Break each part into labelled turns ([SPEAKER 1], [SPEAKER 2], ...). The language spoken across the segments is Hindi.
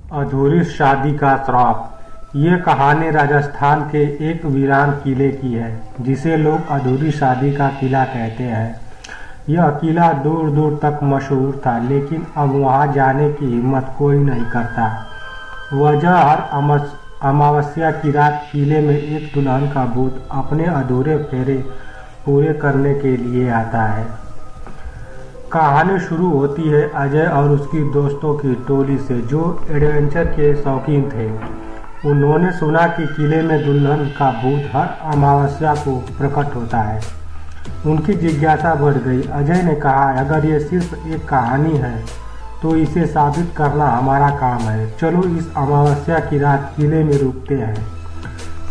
[SPEAKER 1] अधूरी शादी का श्राप। ये कहानी राजस्थान के एक वीरान किले की है जिसे लोग अधूरी शादी का किला कहते हैं। यह किला दूर दूर तक मशहूर था, लेकिन अब वहां जाने की हिम्मत कोई नहीं करता। वजह हर अमावस्या की रात किले में एक दुल्हन का भूत अपने अधूरे फेरे पूरे करने के लिए आता है। कहानी शुरू होती है अजय और उसकी दोस्तों की टोली से, जो एडवेंचर के शौकीन थे। उन्होंने सुना कि किले में दुल्हन का भूत हर अमावस्या को प्रकट होता है। उनकी जिज्ञासा बढ़ गई। अजय ने कहा, अगर ये सिर्फ एक कहानी है तो इसे साबित करना हमारा काम है। चलो इस अमावस्या की रात किले में रुकते हैं।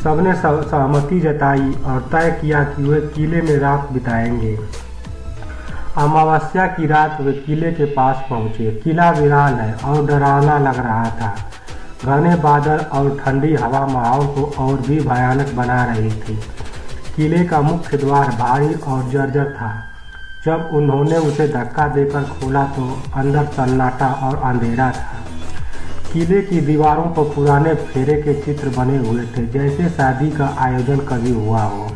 [SPEAKER 1] सबने सहमति जताई और तय किया कि वे किले में रात बिताएंगे। अमावस्या की रात वे किले के पास पहुंचे। किला वीरान है और डरावना लग रहा था। घने बादल और ठंडी हवा माहौल को और भी भयानक बना रही थी। किले का मुख्य द्वार भारी और जर्जर था। जब उन्होंने उसे धक्का देकर खोला तो अंदर सन्नाटा और अंधेरा था। किले की दीवारों पर पुराने फेरे के चित्र बने हुए थे, जैसे शादी का आयोजन कभी हुआ हो,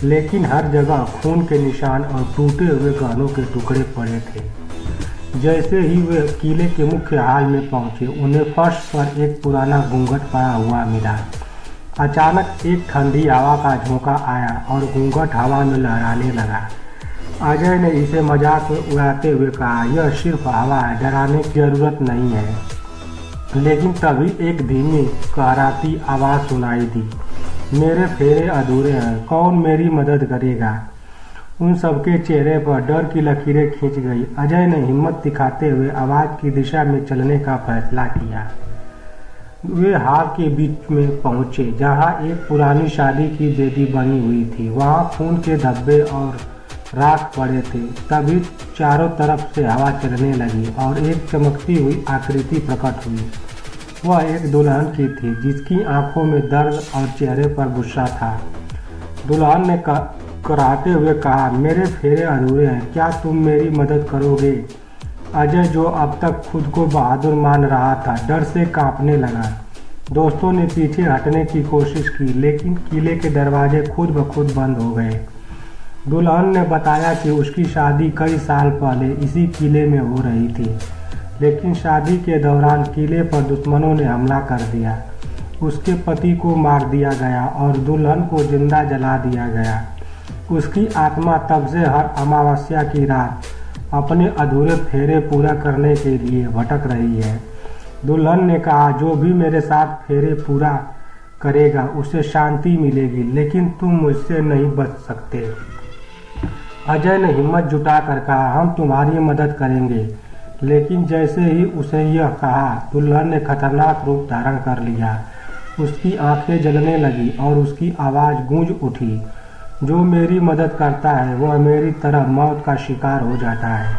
[SPEAKER 1] लेकिन हर जगह खून के निशान और टूटे हुए गहनों के टुकड़े पड़े थे। जैसे ही वे किले के मुख्य हॉल में पहुंचे, उन्हें फर्श पर एक पुराना घूंघट पड़ा हुआ मिला। अचानक एक ठंडी हवा का झोंका आया और घूंघट हवा में लहराने लगा। अजय ने इसे मजाक में उड़ाते हुए कहा, यह सिर्फ हवा है, डराने की जरूरत नहीं है। लेकिन तभी एक धीमी कहराती आवाज़ सुनाई दी, मेरे फेरे अधूरे हैं, कौन मेरी मदद करेगा? उन सबके चेहरे पर डर की लकीरें खींच गई। अजय ने हिम्मत दिखाते हुए आवाज़ की दिशा में चलने का फैसला किया। वे हाल के बीच में पहुंचे, जहां एक पुरानी शादी की वेदी बनी हुई थी। वहां खून के धब्बे और राख पड़े थे। तभी चारों तरफ से हवा चलने लगी और एक चमकती हुई आकृति प्रकट हुई। वह एक दुल्हन की थी, जिसकी आंखों में दर्द और चेहरे पर गुस्सा था। दुल्हन ने कराहते हुए कहा, मेरे फेरे अधूरे हैं, क्या तुम मेरी मदद करोगे? अजय, जो अब तक खुद को बहादुर मान रहा था, डर से कांपने लगा। दोस्तों ने पीछे हटने की कोशिश की, लेकिन किले के दरवाजे खुद ब खुद बंद हो गए। दुल्हन ने बताया कि उसकी शादी कई साल पहले इसी किले में हो रही थी, लेकिन शादी के दौरान किले पर दुश्मनों ने हमला कर दिया। उसके पति को मार दिया गया और दुल्हन को जिंदा जला दिया गया। उसकी आत्मा तब से हर अमावस्या की रात अपने अधूरे फेरे पूरा करने के लिए भटक रही है। दुल्हन ने कहा, जो भी मेरे साथ फेरे पूरा करेगा उसे शांति मिलेगी, लेकिन तुम मुझसे नहीं बच सकते। अजय ने हिम्मत जुटाकर कहा, हम तुम्हारी मदद करेंगे। लेकिन जैसे ही उसे यह कहा, दुल्हन ने खतरनाक रूप धारण कर लिया। उसकी आंखें जलने लगी और उसकी आवाज़ गूंज उठी, जो मेरी मदद करता है वह मेरी तरह मौत का शिकार हो जाता है।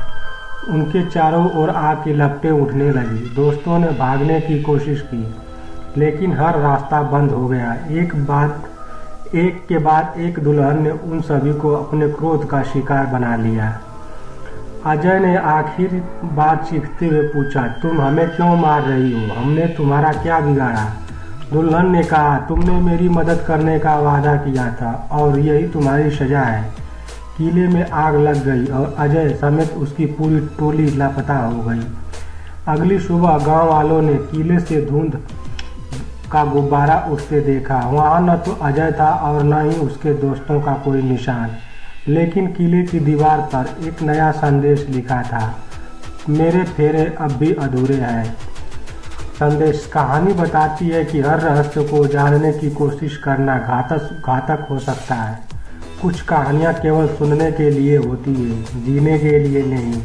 [SPEAKER 1] उनके चारों ओर आग की लपटें उठने लगी। दोस्तों ने भागने की कोशिश की, लेकिन हर रास्ता बंद हो गया। एक के बाद एक दुल्हन ने उन सभी को अपने क्रोध का शिकार बना लिया। अजय ने आखिर बार चीखते हुए पूछा, तुम हमें क्यों मार रही हो? हमने तुम्हारा क्या बिगाड़ा? दुल्हन ने कहा, तुमने मेरी मदद करने का वादा किया था और यही तुम्हारी सजा है। किले में आग लग गई और अजय समेत उसकी पूरी टोली लापता हो गई। अगली सुबह गांव वालों ने किले से धुंध का गुब्बारा उठते देखा। वहां न तो अजय था और न ही उसके दोस्तों का कोई निशान, लेकिन किले की दीवार पर एक नया संदेश लिखा था, मेरे फेरे अब भी अधूरे हैं। संदेश कहानी बताती है कि हर रहस्य को जानने की कोशिश करना घातक हो सकता है। कुछ कहानियाँ केवल सुनने के लिए होती है, जीने के लिए नहीं।